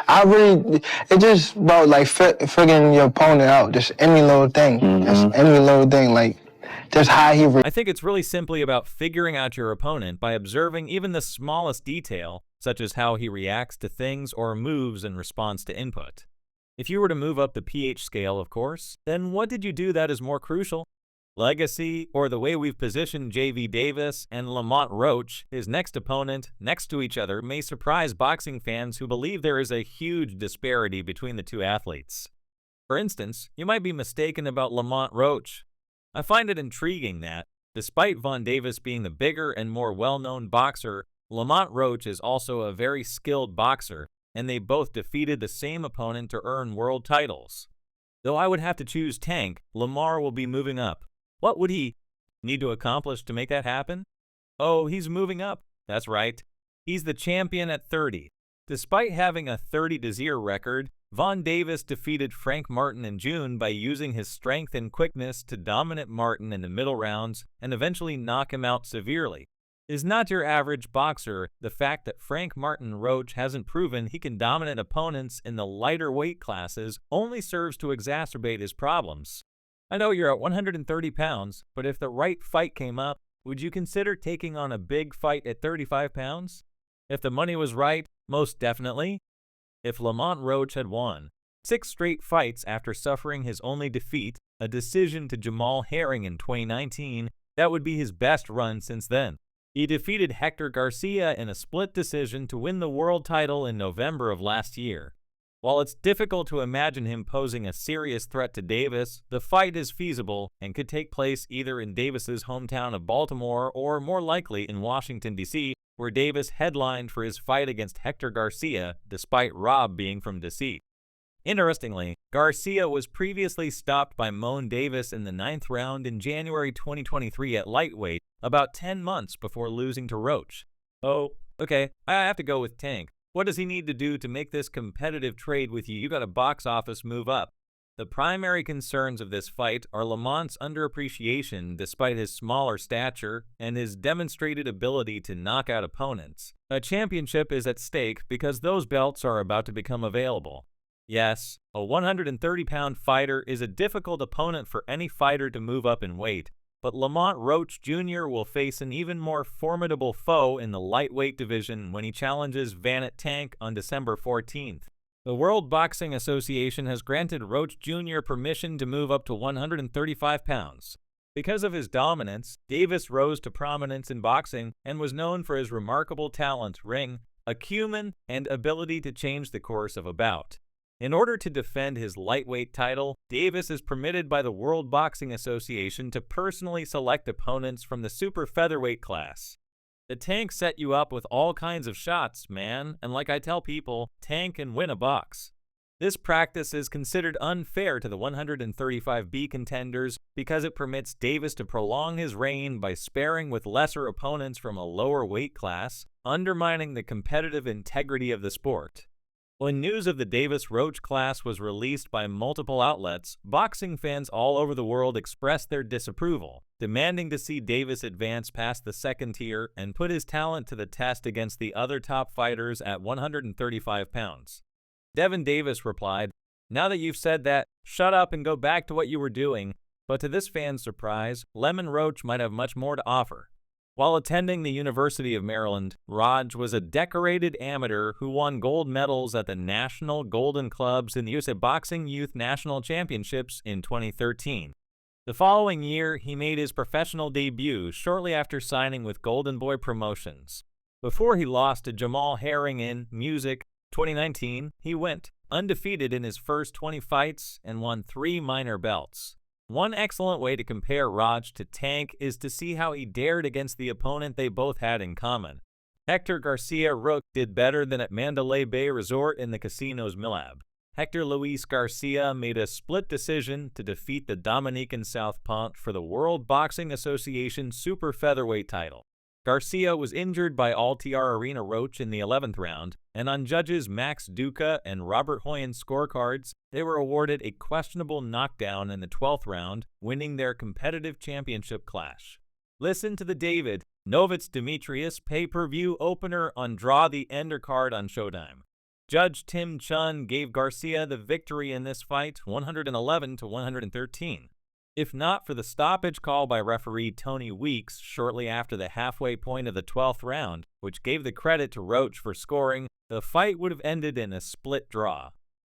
I really, it's just about like figuring your opponent out. Just any little thing. Just any little thing. Like, just how he. I think it's really simply about figuring out your opponent by observing even the smallest detail, such as how he reacts to things or moves in response to input. If you were to move up the pH scale, of course, then what did you do that is more crucial? Legacy, or the way we've positioned J.V. Davis and Lamont Roach, his next opponent, next to each other, may surprise boxing fans who believe there is a huge disparity between the two athletes. For instance, you might be mistaken about Lamont Roach. I find it intriguing that, despite Von Davis being the bigger and more well-known boxer, Lamont Roach is also a very skilled boxer, and they both defeated the same opponent to earn world titles. Though I would have to choose Tank, Lamar will be moving up. What would he need to accomplish to make that happen? Oh, he's moving up. That's right. He's the champion at 30. Despite having a 30-0 record, Von Davis defeated Frank Martin in June by using his strength and quickness to dominate Martin in the middle rounds and eventually knock him out severely. Is not your average boxer. The fact that Frank Martin Roach hasn't proven he can dominate opponents in the lighter weight classes only serves to exacerbate his problems. I know you're at 130 pounds, but if the right fight came up, would you consider taking on a big fight at 35 pounds? If the money was right, most definitely. If Lamont Roach had won 6 straight fights after suffering his only defeat, a decision to Jamal Herring in 2019, that would be his best run since then. He defeated Hector Garcia in a split decision to win the world title in November of last year. While it's difficult to imagine him posing a serious threat to Davis, the fight is feasible and could take place either in Davis's hometown of Baltimore or more likely in Washington, D.C., where Davis headlined for his fight against Hector Garcia, despite Rob being from D.C. Interestingly, Garcia was previously stopped by Moan Davis in the 9th round in January 2023 at lightweight, about 10 months before losing to Roach. Oh, okay, I have to go with Tank. What does he need to do to make this competitive trade with you? You got a box office move up. The primary concerns of this fight are Lamont's underappreciation despite his smaller stature and his demonstrated ability to knock out opponents. A championship is at stake because those belts are about to become available. Yes, a 130-pound fighter is a difficult opponent for any fighter to move up in weight, but Lamont Roach Jr. will face an even more formidable foe in the lightweight division when he challenges Vanit Tank on December 14th. The World Boxing Association has granted Roach Jr. permission to move up to 135 pounds. Because of his dominance, Davis rose to prominence in boxing and was known for his remarkable talent, ring, acumen, and ability to change the course of a bout. In order to defend his lightweight title, Davis is permitted by the World Boxing Association to personally select opponents from the super featherweight class. The Tank set you up with all kinds of shots, man, and like I tell people, Tank can win a box. This practice is considered unfair to the 135B contenders because it permits Davis to prolong his reign by sparring with lesser opponents from a lower weight class, undermining the competitive integrity of the sport. When news of the Davis-Roach class was released by multiple outlets, boxing fans all over the world expressed their disapproval, demanding to see Davis advance past the second tier and put his talent to the test against the other top fighters at 135 pounds. Devin Davis replied, "Now that you've said that, shut up and go back to what you were doing." But to this fan's surprise, Lemon Roach might have much more to offer. While attending the University of Maryland, Raj was a decorated amateur who won gold medals at the National Golden Clubs in the USA Boxing Youth National Championships in 2013. The following year, he made his professional debut shortly after signing with Golden Boy Promotions. Before he lost to Jamal Herring in Music 2019, he went undefeated in his first 20 fights and won 3 minor belts. One excellent way to compare Raj to Tank is to see how he dared against the opponent they both had in common. Hector Garcia Rook did better than at Mandalay Bay Resort in the casino's Millab. Hector Luis Garcia made a split decision to defeat the Dominican Southpaw for the World Boxing Association Super Featherweight title. Garcia was injured by Altiar Arena Roach in the 11th round, and on judges Max Duca and Robert Hoyen's scorecards, they were awarded a questionable knockdown in the 12th round, winning their competitive championship clash. Listen to the David Novitz Demetrius pay-per-view opener on Draw the Ender card on Showtime. Judge Tim Chun gave Garcia the victory in this fight, 111 to 113. If not for the stoppage call by referee Tony Weeks shortly after the halfway point of the 12th round, which gave the credit to Roach for scoring, the fight would have ended in a split draw.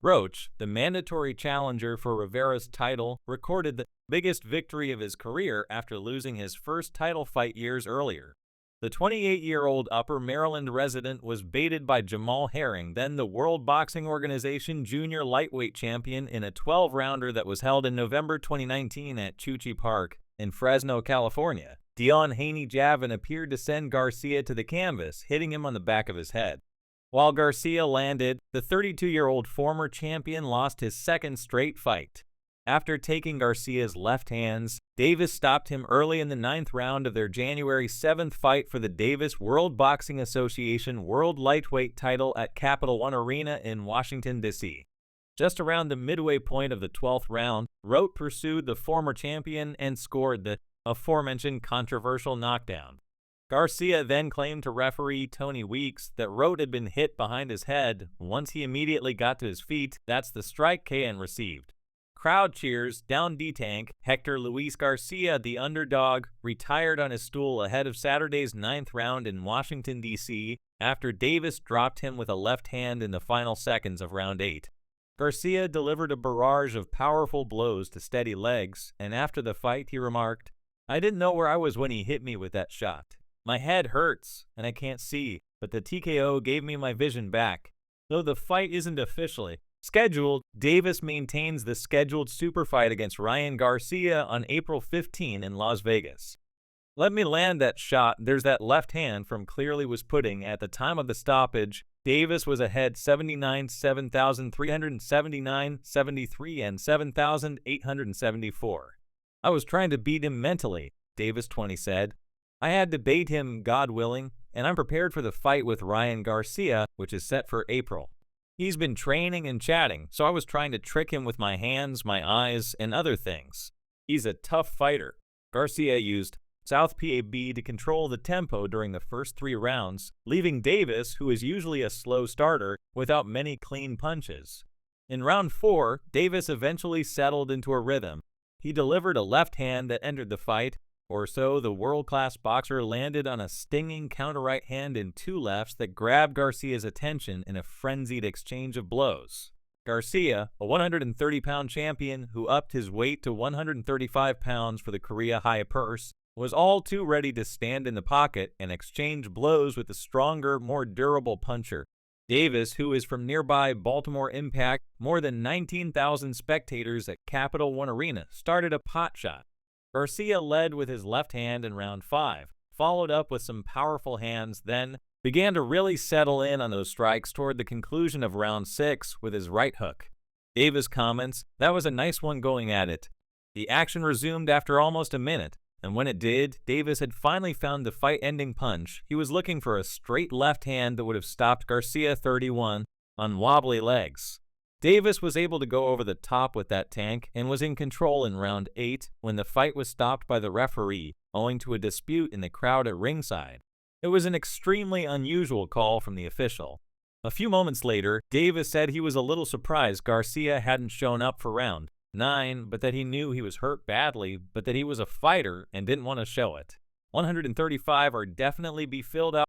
Roach, the mandatory challenger for Rivera's title, recorded the biggest victory of his career after losing his first title fight years earlier. The 28-year-old Upper Maryland resident was baited by Jamal Herring, then the World Boxing Organization junior lightweight champion, in a 12-rounder that was held in November 2019 at Chuchi Park in Fresno, California. Dion Haney-Javin appeared to send Garcia to the canvas, hitting him on the back of his head. While Garcia landed, the 32-year-old former champion lost his second straight fight. After taking Garcia's left hands, Davis stopped him early in the 9th round of their January 7th fight for the Davis World Boxing Association World Lightweight title at Capital One Arena in Washington, D.C. Just around the midway point of the 12th round, Roach pursued the former champion and scored the aforementioned controversial knockdown. Garcia then claimed to referee Tony Weeks that Roach had been hit behind his head. Once he immediately got to his feet, that's the strike KN received. Crowd cheers down D-Tank. Hector Luis Garcia, the underdog, retired on his stool ahead of Saturday's 9th round in Washington, D.C. after Davis dropped him with a left hand in the final seconds of round 8. Garcia delivered a barrage of powerful blows to steady legs, and after the fight he remarked, "I didn't know where I was when he hit me with that shot. My head hurts, and I can't see, but the TKO gave me my vision back." Though the fight isn't officially scheduled, Davis maintains the scheduled super fight against Ryan Garcia on April 15 in Las Vegas. "Let me land that shot. There's that left hand from clearly was putting." At the time of the stoppage, Davis was ahead 79, 7,379, 73, and 7,874. "I was trying to beat him mentally," Davis 20 said. "I had to bait him, God willing, and I'm prepared for the fight with Ryan Garcia, which is set for April. He's been training and chatting, so I was trying to trick him with my hands, my eyes, and other things. He's a tough fighter." Garcia used South PAB to control the tempo during the first 3 rounds, leaving Davis, who is usually a slow starter, without many clean punches. In round 4, Davis eventually settled into a rhythm. He delivered a left hand that ended the fight, or so the world-class boxer landed on a stinging counter-right hand and 2 lefts that grabbed Garcia's attention in a frenzied exchange of blows. Garcia, a 130-pound champion who upped his weight to 135 pounds for the Korea High Purse, was all too ready to stand in the pocket and exchange blows with the stronger, more durable puncher. Davis, who is from nearby Baltimore Impact, more than 19,000 spectators at Capital One Arena, started a pot shot. Garcia led with his left hand in round 5, followed up with some powerful hands, then began to really settle in on those strikes toward the conclusion of round 6 with his right hook. Davis comments, "That was a nice one going at it." The action resumed after almost a minute, and when it did, Davis had finally found the fight-ending punch. He was looking for a straight left hand that would have stopped Garcia 31 on wobbly legs. Davis was able to go over the top with that tank and was in control in round 8 when the fight was stopped by the referee owing to a dispute in the crowd at ringside. It was an extremely unusual call from the official. A few moments later, Davis said he was a little surprised Garcia hadn't shown up for round 9, but that he knew he was hurt badly, but that he was a fighter and didn't want to show it. 135 are definitely be filled out